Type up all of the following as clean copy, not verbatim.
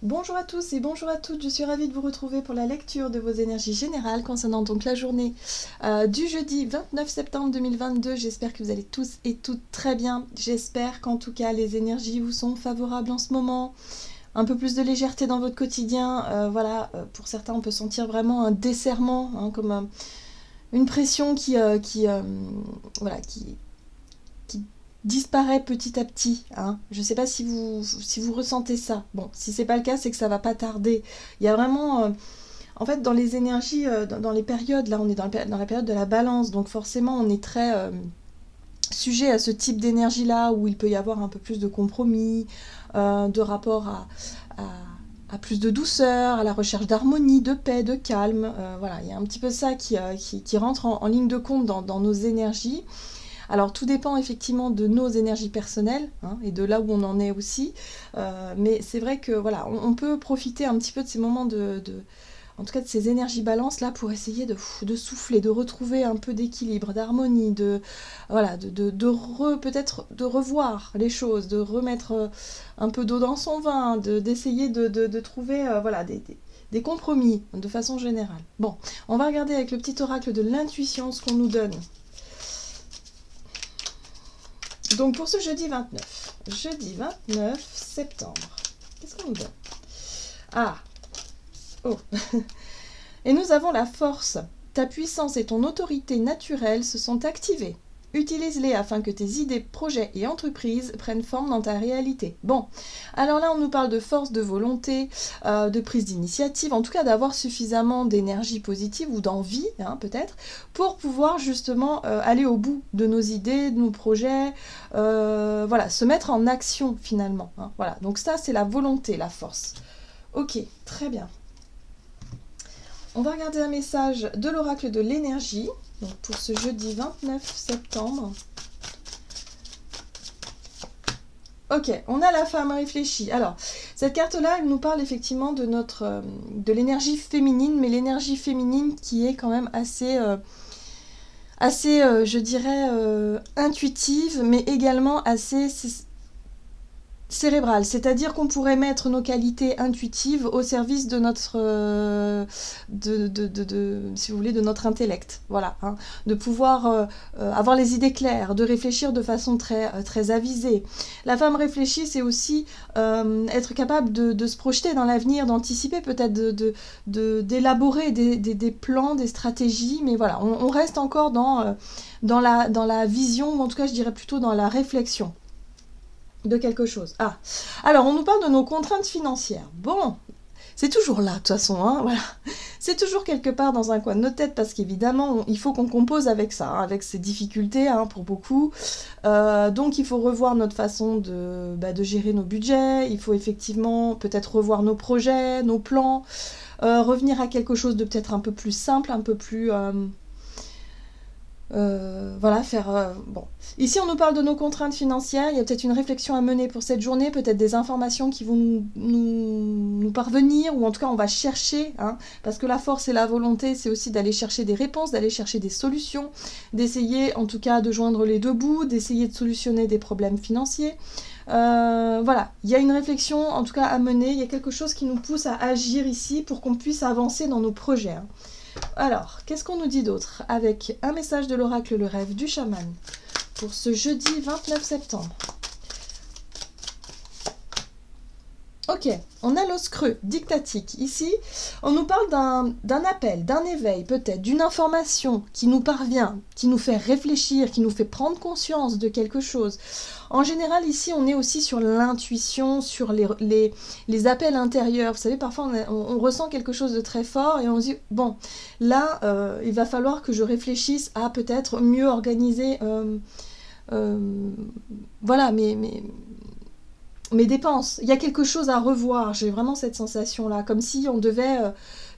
Bonjour à tous et bonjour à toutes, je suis ravie de vous retrouver pour la lecture de vos énergies générales concernant donc la journée du jeudi 29 septembre 2022. J'espère que vous allez tous et toutes très bien. J'espère qu'en tout cas les énergies vous sont favorables en ce moment. Un peu plus de légèreté dans votre quotidien. Pour certains on peut sentir vraiment un desserrement, hein, comme une pression qui disparaît petit à petit. Hein. Je ne sais pas si vous ressentez ça. Bon, si c'est pas le cas, c'est que ça va pas tarder. Il y a vraiment, en fait, dans les énergies, dans les périodes, là, on est dans la période de la balance, donc forcément, on est très sujet à ce type d'énergie-là, où il peut y avoir un peu plus de compromis, de rapport à plus de douceur, à la recherche d'harmonie, de paix, de calme. Voilà, il y a un petit peu ça qui rentre en ligne de compte dans nos énergies. Alors tout dépend effectivement de nos énergies personnelles, hein, et de là où on en est aussi. Mais c'est vrai que voilà, on peut profiter un petit peu de ces moments en tout cas de ces énergies balance là pour essayer de souffler, de retrouver un peu d'équilibre, d'harmonie, peut-être de revoir les choses, de remettre un peu d'eau dans son vin, d'essayer de trouver des compromis de façon générale. Bon, on va regarder avec le petit oracle de l'intuition ce qu'on nous donne. Donc pour ce jeudi 29 septembre, qu'est-ce qu'on nous donne? Ah, oh. Et nous avons la force. Ta puissance et ton autorité naturelle se sont activées. Utilise-les afin que tes idées, projets et entreprises prennent forme dans ta réalité. Bon, alors là on nous parle de force, de volonté, de prise d'initiative, en tout cas d'avoir suffisamment d'énergie positive ou d'envie, hein, peut-être, pour pouvoir justement aller au bout de nos idées, de nos projets, se mettre en action finalement. Hein, voilà, donc ça c'est la volonté, la force. Ok, très bien. On va regarder un message de l'oracle de l'énergie, donc pour ce jeudi 29 septembre. Ok, on a la femme réfléchie. Alors, cette carte-là, elle nous parle effectivement de l'énergie féminine, mais l'énergie féminine qui est quand même je dirais, intuitive, mais également assez cérébrale, c'est-à-dire qu'on pourrait mettre nos qualités intuitives au service de notre, si vous voulez, de notre intellect, voilà, hein, de pouvoir avoir les idées claires, de réfléchir de façon très avisée. La femme réfléchie, c'est aussi être capable de se projeter dans l'avenir, d'anticiper peut-être, d'élaborer des plans, des stratégies, mais voilà, on reste encore dans la vision, ou en tout cas je dirais plutôt dans la réflexion de quelque chose. Ah, alors on nous parle de nos contraintes financières. Bon, c'est toujours là de toute façon, hein, voilà. C'est toujours quelque part dans un coin de notre tête parce qu'évidemment il faut qu'on compose avec ça, hein, avec ces difficultés, hein, pour beaucoup. Donc il faut revoir notre façon de gérer nos budgets, il faut effectivement peut-être revoir nos projets, nos plans, revenir à quelque chose de peut-être un peu plus simple, un peu plus... bon. Ici, on nous parle de nos contraintes financières. Il y a peut-être une réflexion à mener pour cette journée, peut-être des informations qui vont nous parvenir, ou en tout cas, on va chercher, hein, parce que la force et la volonté, c'est aussi d'aller chercher des réponses, d'aller chercher des solutions, d'essayer, en tout cas, de joindre les deux bouts, d'essayer de solutionner des problèmes financiers. Voilà, il y a une réflexion, en tout cas, à mener. Il y a quelque chose qui nous pousse à agir ici pour qu'on puisse avancer dans nos projets. Hein. Alors, qu'est-ce qu'on nous dit d'autre? Avec un message de l'oracle Le Rêve du chaman pour ce jeudi 29 septembre. Ok, on a l'os creux, dictatique. Ici, on nous parle d'un appel, d'un éveil peut-être, d'une information qui nous parvient, qui nous fait réfléchir, qui nous fait prendre conscience de quelque chose. En général, ici, on est aussi sur l'intuition, sur les appels intérieurs. Vous savez, parfois, on ressent quelque chose de très fort et on se dit, bon, là, il va falloir que je réfléchisse à peut-être mieux organiser voilà, mes dépenses. Il y a quelque chose à revoir. J'ai vraiment cette sensation-là, comme si on devait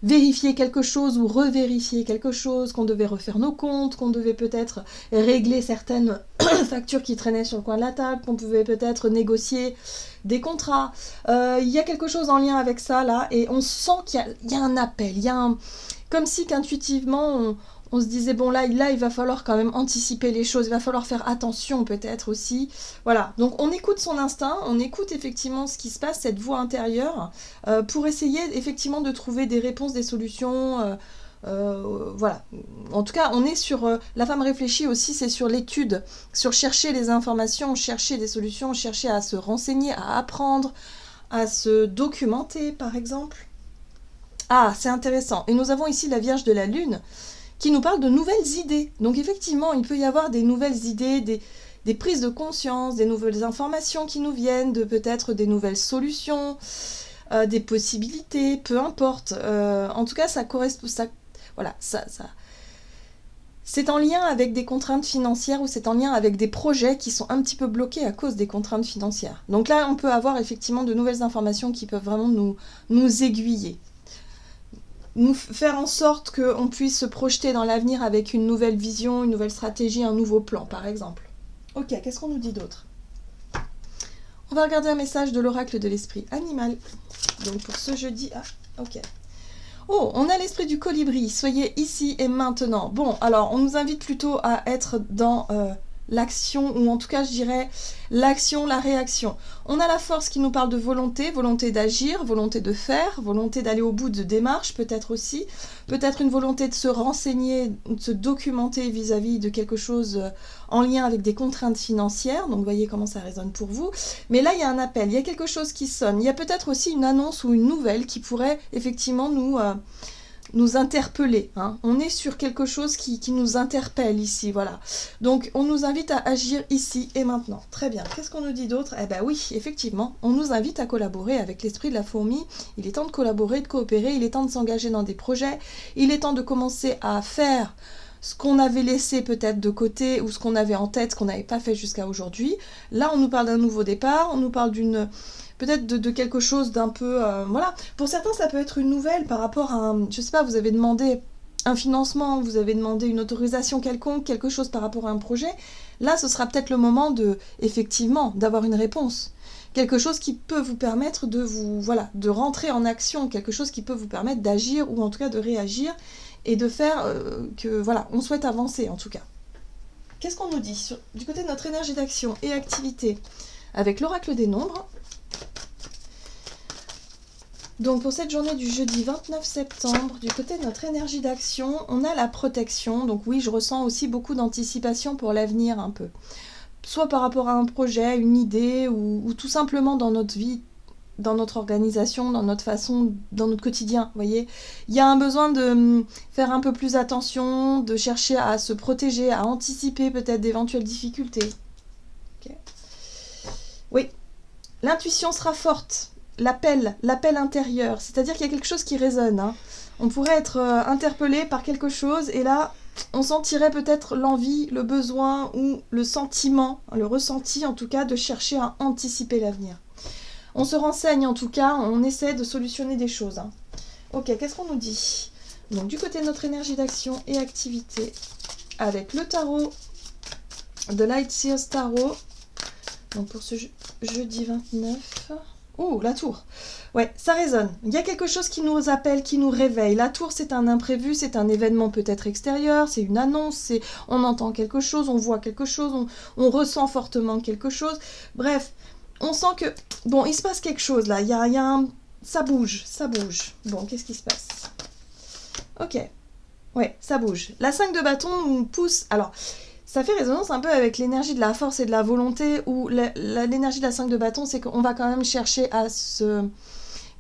vérifier quelque chose ou revérifier quelque chose, qu'on devait refaire nos comptes, qu'on devait peut-être régler certaines factures qui traînaient sur le coin de la table, qu'on pouvait peut-être négocier des contrats. Il y a quelque chose en lien avec ça, là, et on sent qu'il y a un appel. Comme si qu'intuitivement, On se disait, bon là, il va falloir quand même anticiper les choses, il va falloir faire attention peut-être aussi. Voilà, donc on écoute son instinct, on écoute effectivement ce qui se passe, cette voix intérieure, pour essayer effectivement de trouver des réponses, des solutions. Voilà. En tout cas, on est sur... la femme réfléchie aussi, c'est sur l'étude, sur chercher les informations, chercher des solutions, chercher à se renseigner, à apprendre, à se documenter, par exemple. Ah, c'est intéressant. Et nous avons ici la Vierge de la Lune, qui nous parle de nouvelles idées. Donc effectivement, il peut y avoir des nouvelles idées, des prises de conscience, des nouvelles informations qui nous viennent, de peut-être des nouvelles solutions, des possibilités, peu importe. En tout cas, ça correspond... Voilà, c'est en lien avec des contraintes financières ou c'est en lien avec des projets qui sont un petit peu bloqués à cause des contraintes financières. Donc là, on peut avoir effectivement de nouvelles informations qui peuvent vraiment nous aiguiller. Nous faire en sorte qu'on puisse se projeter dans l'avenir avec une nouvelle vision, une nouvelle stratégie, un nouveau plan, par exemple. Ok, qu'est-ce qu'on nous dit d'autre? On va regarder un message de l'oracle de l'esprit animal. Donc pour ce jeudi... Ah, ok. Oh, on a l'esprit du colibri, soyez ici et maintenant. Bon, alors on nous invite plutôt à être dans l'action, ou en tout cas je dirais l'action, la réaction. On a la force qui nous parle de volonté, volonté d'agir, volonté de faire, volonté d'aller au bout de démarches peut-être aussi, peut-être une volonté de se renseigner, de se documenter vis-à-vis de quelque chose en lien avec des contraintes financières, donc vous voyez comment ça résonne pour vous. Mais là il y a un appel, il y a quelque chose qui sonne, il y a peut-être aussi une annonce ou une nouvelle qui pourrait effectivement nous interpeller. Hein. On est sur quelque chose qui nous interpelle ici, voilà. Donc, on nous invite à agir ici et maintenant. Très bien. Qu'est-ce qu'on nous dit d'autre? Eh bien oui, effectivement, on nous invite à collaborer avec l'esprit de la fourmi. Il est temps de collaborer, de coopérer, il est temps de s'engager dans des projets, il est temps de commencer à faire ce qu'on avait laissé peut-être de côté ou ce qu'on avait en tête, ce qu'on n'avait pas fait jusqu'à aujourd'hui. Là, on nous parle d'un nouveau départ, on nous parle d'une... peut-être de quelque chose d'un peu... voilà. Pour certains, ça peut être une nouvelle par rapport à un... Je sais pas, vous avez demandé un financement, vous avez demandé une autorisation quelconque, quelque chose par rapport à un projet. Là, ce sera peut-être le moment de, effectivement, d'avoir une réponse. Quelque chose qui peut vous permettre de vous... Voilà, de rentrer en action. Quelque chose qui peut vous permettre d'agir ou en tout cas de réagir et de faire que... Voilà, on souhaite avancer en tout cas. Qu'est-ce qu'on nous dit du côté de notre énergie d'action et activité avec l'oracle des nombres? Donc pour cette journée du jeudi 29 septembre, du côté de notre énergie d'action, on a la protection. Donc oui, je ressens aussi beaucoup d'anticipation pour l'avenir un peu. Soit par rapport à un projet, une idée, ou tout simplement dans notre vie, dans notre organisation, dans notre façon, dans notre quotidien, vous voyez. Il y a un besoin de faire un peu plus attention, de chercher à se protéger, à anticiper peut-être d'éventuelles difficultés. Okay. Oui, l'intuition sera forte. L'appel intérieur, c'est-à-dire qu'il y a quelque chose qui résonne. Hein. On pourrait être interpellé par quelque chose et là, on sentirait peut-être l'envie, le besoin ou le sentiment, le ressenti en tout cas, de chercher à anticiper l'avenir. On se renseigne en tout cas, on essaie de solutionner des choses. Hein. Ok, qu'est-ce qu'on nous dit? Donc du côté de notre énergie d'action et activité, avec le tarot de Light Seers Tarot, donc pour ce jeudi 29... Oh, la tour. Ouais, ça résonne. Il y a quelque chose qui nous appelle, qui nous réveille. La tour, c'est un imprévu, c'est un événement peut-être extérieur, c'est une annonce, on entend quelque chose, on voit quelque chose, on ressent fortement quelque chose. Bref, on sent que... Bon, il se passe quelque chose là, ça bouge. Bon, qu'est-ce qui se passe? Ok. Ouais, ça bouge. La 5 de bâton nous pousse... Alors... Ça fait résonance un peu avec l'énergie de la force et de la volonté, où l'énergie de la 5 de bâton, c'est qu'on va quand même chercher à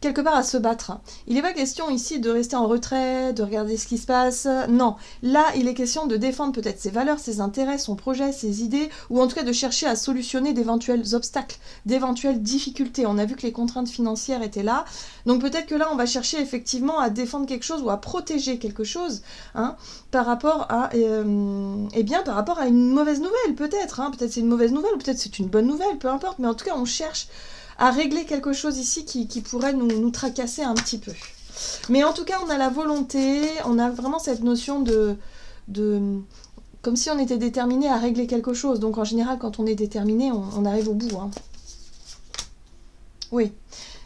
quelque part à se battre. Il n'est pas question ici de rester en retrait, de regarder ce qui se passe, non. Là, il est question de défendre peut-être ses valeurs, ses intérêts, son projet, ses idées, ou en tout cas de chercher à solutionner d'éventuels obstacles, d'éventuelles difficultés. On a vu que les contraintes financières étaient là, donc peut-être que là, on va chercher effectivement à défendre quelque chose ou à protéger quelque chose, hein, par rapport à par rapport à une mauvaise nouvelle, peut-être. Hein. Peut-être c'est une mauvaise nouvelle, ou peut-être c'est une bonne nouvelle, peu importe, mais en tout cas, on cherche à régler quelque chose ici qui pourrait nous tracasser un petit peu. Mais en tout cas, on a la volonté, on a vraiment cette notion de comme si on était déterminé à régler quelque chose. Donc en général, quand on est déterminé, on arrive au bout. Hein. Oui.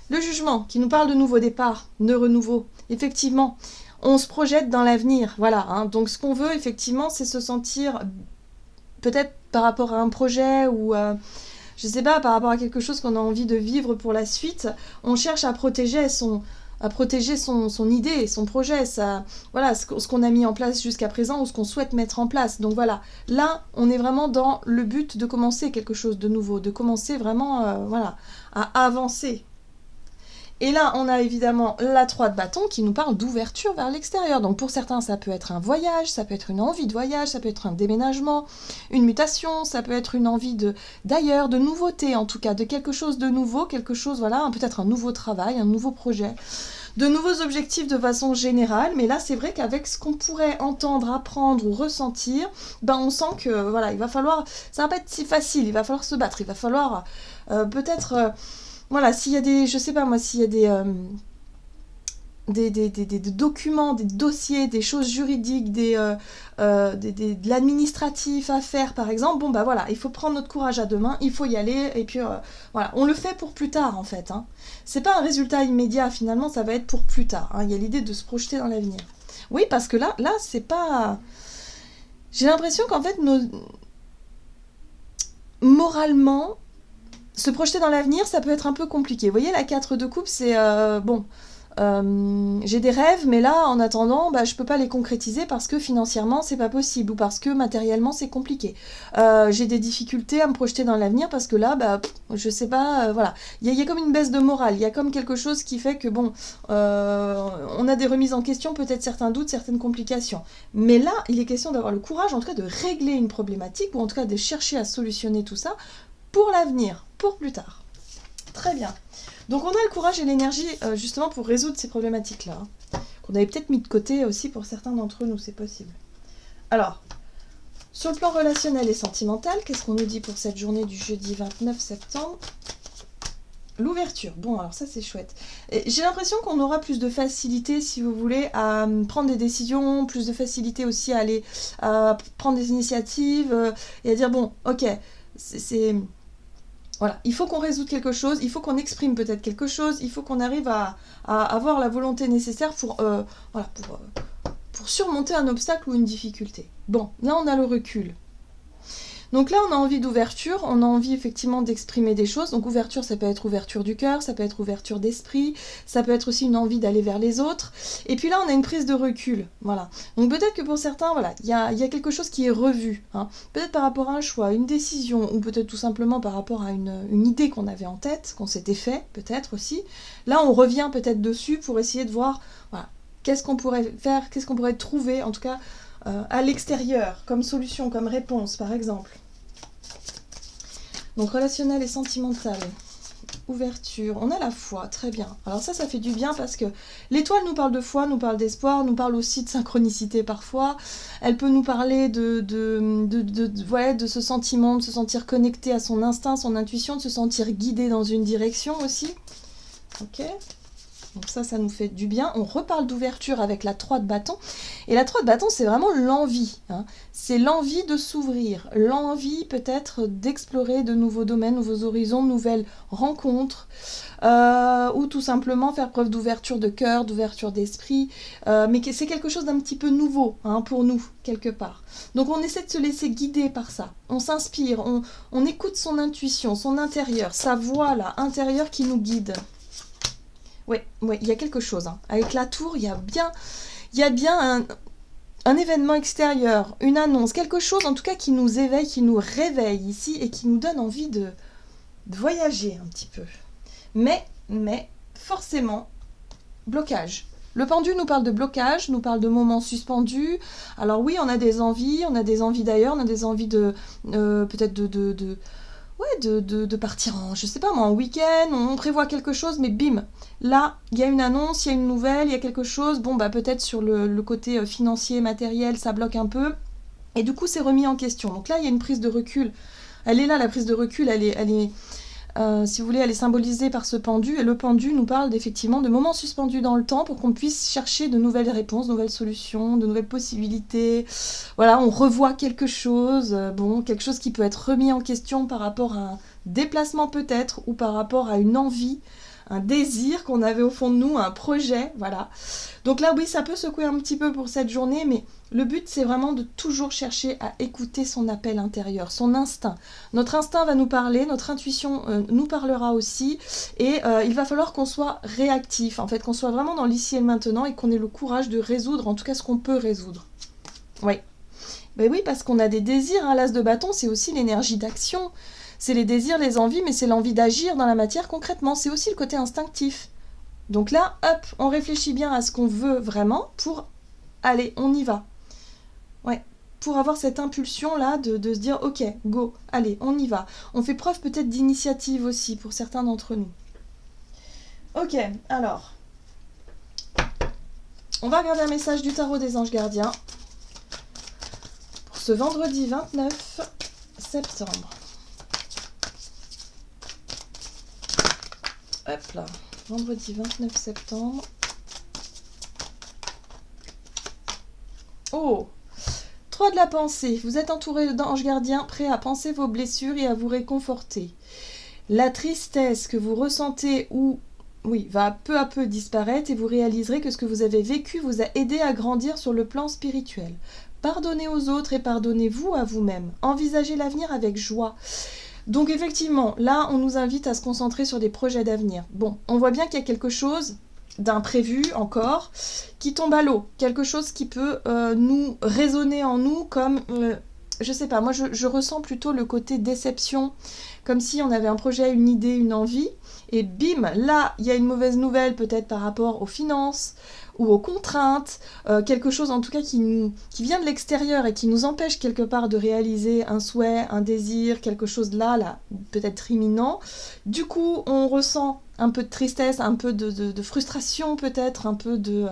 Le jugement, qui nous parle de nouveau départ, de renouveau. Effectivement, on se projette dans l'avenir, voilà. Hein. Donc ce qu'on veut effectivement, c'est se sentir peut-être par rapport à un projet ou je sais pas, par rapport à quelque chose qu'on a envie de vivre pour la suite, on cherche à protéger son idée, son projet, voilà, ce qu'on a mis en place jusqu'à présent ou ce qu'on souhaite mettre en place. Donc voilà, là, on est vraiment dans le but de commencer quelque chose de nouveau, de commencer vraiment voilà, à avancer. Et là, on a évidemment la 3 de bâton qui nous parle d'ouverture vers l'extérieur. Donc pour certains, ça peut être un voyage, ça peut être une envie de voyage, ça peut être un déménagement, une mutation, ça peut être une envie d'ailleurs, de nouveauté en tout cas, de quelque chose de nouveau, quelque chose, voilà, peut-être un nouveau travail, un nouveau projet, de nouveaux objectifs de façon générale. Mais là, c'est vrai qu'avec ce qu'on pourrait entendre, apprendre ou ressentir, ben on sent que, voilà, il va falloir, ça va pas être si facile, il va falloir se battre, il va falloir peut-être... voilà, s'il y a des, je sais pas moi, s'il y a des documents, des dossiers, des choses juridiques, de l'administratif à faire par exemple, bon bah voilà, il faut prendre notre courage à deux mains, il faut y aller, et puis voilà, on le fait pour plus tard en fait. Hein. C'est pas un résultat immédiat finalement, ça va être pour plus tard. Hein. Il y a l'idée de se projeter dans l'avenir. Oui, parce que là c'est pas... J'ai l'impression qu'en fait, moralement... Se projeter dans l'avenir, ça peut être un peu compliqué. Vous voyez, la 4 de coupe, c'est bon, j'ai des rêves, mais là, en attendant, bah, je peux pas les concrétiser parce que financièrement, c'est pas possible ou parce que matériellement, c'est compliqué. J'ai des difficultés à me projeter dans l'avenir parce que là, bah, je sais pas, voilà. Il y a comme une baisse de morale, il y a comme quelque chose qui fait que, bon, on a des remises en question, peut-être certains doutes, certaines complications. Mais là, il est question d'avoir le courage, en tout cas, de régler une problématique ou en tout cas de chercher à solutionner tout ça pour l'avenir, pour plus tard. Très bien. Donc on a le courage et l'énergie justement pour résoudre ces problématiques-là, hein, qu'on avait peut-être mis de côté aussi pour certains d'entre nous, c'est possible. Alors, sur le plan relationnel et sentimental, qu'est-ce qu'on nous dit pour cette journée du jeudi 29 septembre ? L'ouverture. Bon, alors ça c'est chouette. J'ai l'impression qu'on aura plus de facilité, si vous voulez, à prendre des décisions, plus de facilité aussi à aller prendre des initiatives et à dire, bon, ok, c'est voilà, il faut qu'on résout quelque chose, il faut qu'on exprime peut-être quelque chose, il faut qu'on arrive à avoir la volonté nécessaire pour surmonter un obstacle ou une difficulté. Bon, là on a le recul. Donc là, on a envie d'ouverture, on a envie effectivement d'exprimer des choses. Donc ouverture, ça peut être ouverture du cœur, ça peut être ouverture d'esprit, ça peut être aussi une envie d'aller vers les autres. Et puis là, on a une prise de recul, voilà. Donc peut-être que pour certains, voilà, il y a quelque chose qui est revu, hein. Peut-être par rapport à un choix, une décision, ou peut-être tout simplement par rapport à une idée qu'on avait en tête, qu'on s'était fait, peut-être aussi. Là, on revient peut-être dessus pour essayer de voir, voilà, qu'est-ce qu'on pourrait faire, qu'est-ce qu'on pourrait trouver, en tout cas, à l'extérieur, comme solution, comme réponse, par exemple. Donc relationnel et sentimental. Ouverture, on a la foi, très bien. Alors ça fait du bien parce que l'étoile nous parle de foi, nous parle d'espoir, nous parle aussi de synchronicité parfois. Elle peut nous parler de ce sentiment, de se sentir connecté à son instinct, son intuition, de se sentir guidé dans une direction aussi. Ok. Donc ça nous fait du bien. On reparle d'ouverture avec la 3 de bâton. Et la 3 de bâton, c'est vraiment l'envie. Hein. C'est l'envie de s'ouvrir, l'envie peut-être d'explorer de nouveaux domaines, nouveaux horizons, nouvelles rencontres, ou tout simplement faire preuve d'ouverture de cœur, d'ouverture d'esprit. Mais c'est quelque chose d'un petit peu nouveau, hein, pour nous, quelque part. Donc on essaie de se laisser guider par ça. On s'inspire, on écoute son intuition, son intérieur, sa voix là, intérieure qui nous guide. Oui, il y a quelque chose. Hein. Avec la tour, il y a bien un événement extérieur, une annonce, quelque chose en tout cas qui nous éveille, qui nous réveille ici et qui nous donne envie de voyager un petit peu. Mais forcément, blocage. Le pendu nous parle de blocage, nous parle de moments suspendus. Alors oui, on a des envies d'ailleurs, on a des envies de peut-être de partir en week-end, on prévoit quelque chose, mais bim, là, il y a une annonce, il y a une nouvelle, il y a quelque chose, bon, bah peut-être sur le côté financier, matériel, ça bloque un peu, et du coup, c'est remis en question. Donc là, il y a une prise de recul. Elle est là, la prise de recul, elle est si vous voulez, elle est symbolisée par ce pendu, et le pendu nous parle effectivement de moments suspendus dans le temps pour qu'on puisse chercher de nouvelles réponses, de nouvelles solutions, de nouvelles possibilités. Voilà, on revoit quelque chose, quelque chose qui peut être remis en question par rapport à un déplacement peut-être, ou par rapport à une envie un désir qu'on avait au fond de nous, un projet, voilà. Donc là, oui, ça peut secouer un petit peu pour cette journée, mais le but, c'est vraiment de toujours chercher à écouter son appel intérieur, son instinct. Notre instinct va nous parler, notre intuition nous parlera aussi, et il va falloir qu'on soit réactif, en fait, qu'on soit vraiment dans l'ici et le maintenant, et qu'on ait le courage de résoudre, en tout cas, ce qu'on peut résoudre. Oui. Ben oui, parce qu'on a des désirs, hein. L'as de bâton, c'est aussi l'énergie d'action. C'est les désirs, les envies, mais c'est l'envie d'agir dans la matière concrètement. C'est aussi le côté instinctif. Donc là, hop, on réfléchit bien à ce qu'on veut vraiment pour... Allez, on y va. Ouais, pour avoir cette impulsion-là de se dire, ok, go, allez, on y va. On fait preuve peut-être d'initiative aussi pour certains d'entre nous. Ok, alors, on va regarder un message du tarot des anges gardiens pour ce vendredi 29 septembre. Hop là, vendredi 29 septembre. Oh, 3 de la pensée. Vous êtes entouré d'anges gardiens prêts à penser vos blessures et à vous réconforter. La tristesse que vous ressentez va peu à peu disparaître et vous réaliserez que ce que vous avez vécu vous a aidé à grandir sur le plan spirituel. Pardonnez aux autres et pardonnez-vous à vous-même. Envisagez l'avenir avec joie. Donc effectivement, là, on nous invite à se concentrer sur des projets d'avenir. Bon, on voit bien qu'il y a quelque chose d'imprévu encore, qui tombe à l'eau. Quelque chose qui peut nous résonner en nous comme... je sais pas, moi je ressens plutôt le côté déception, comme si on avait un projet, une idée, une envie, et bim, là, il y a une mauvaise nouvelle peut-être par rapport aux finances ou aux contraintes, quelque chose en tout cas qui vient de l'extérieur et qui nous empêche quelque part de réaliser un souhait, un désir, quelque chose là, peut-être imminent. Du coup, on ressent un peu de tristesse, un peu de frustration peut-être, un peu de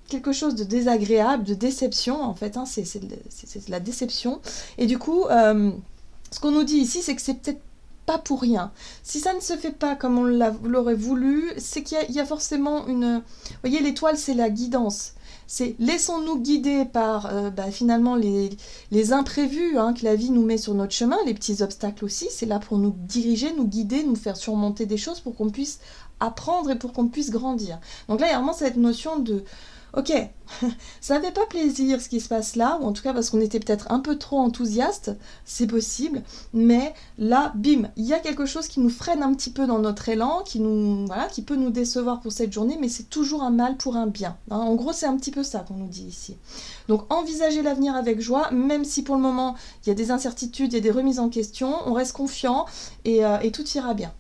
quelque chose de désagréable, de déception en fait, hein, c'est de la déception. Et du coup, ce qu'on nous dit ici, c'est que c'est peut-être pas pour rien. Si ça ne se fait pas comme on l'aurait voulu, c'est qu'il y a forcément une... Vous voyez, l'étoile, c'est la guidance. C'est laissons-nous guider par finalement les imprévus que la vie nous met sur notre chemin, les petits obstacles aussi, c'est là pour nous diriger, nous guider, nous faire surmonter des choses pour qu'on puisse apprendre et pour qu'on puisse grandir. Donc là, il y a vraiment cette notion de ok, ça n'avait pas plaisir ce qui se passe là, ou en tout cas parce qu'on était peut-être un peu trop enthousiaste, c'est possible, mais là, bim, il y a quelque chose qui nous freine un petit peu dans notre élan, qui peut nous décevoir pour cette journée, mais c'est toujours un mal pour un bien. Hein. En gros, c'est un petit peu ça qu'on nous dit ici. Donc, envisagez l'avenir avec joie, même si pour le moment, il y a des incertitudes, il y a des remises en question, on reste confiant et tout ira bien.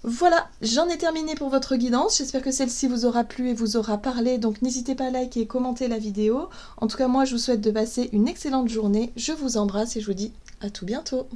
Voilà, j'en ai terminé pour votre guidance, j'espère que celle-ci vous aura plu et vous aura parlé, donc n'hésitez pas à liker et commenter la vidéo. En tout cas, moi je vous souhaite de passer une excellente journée, je vous embrasse et je vous dis à tout bientôt.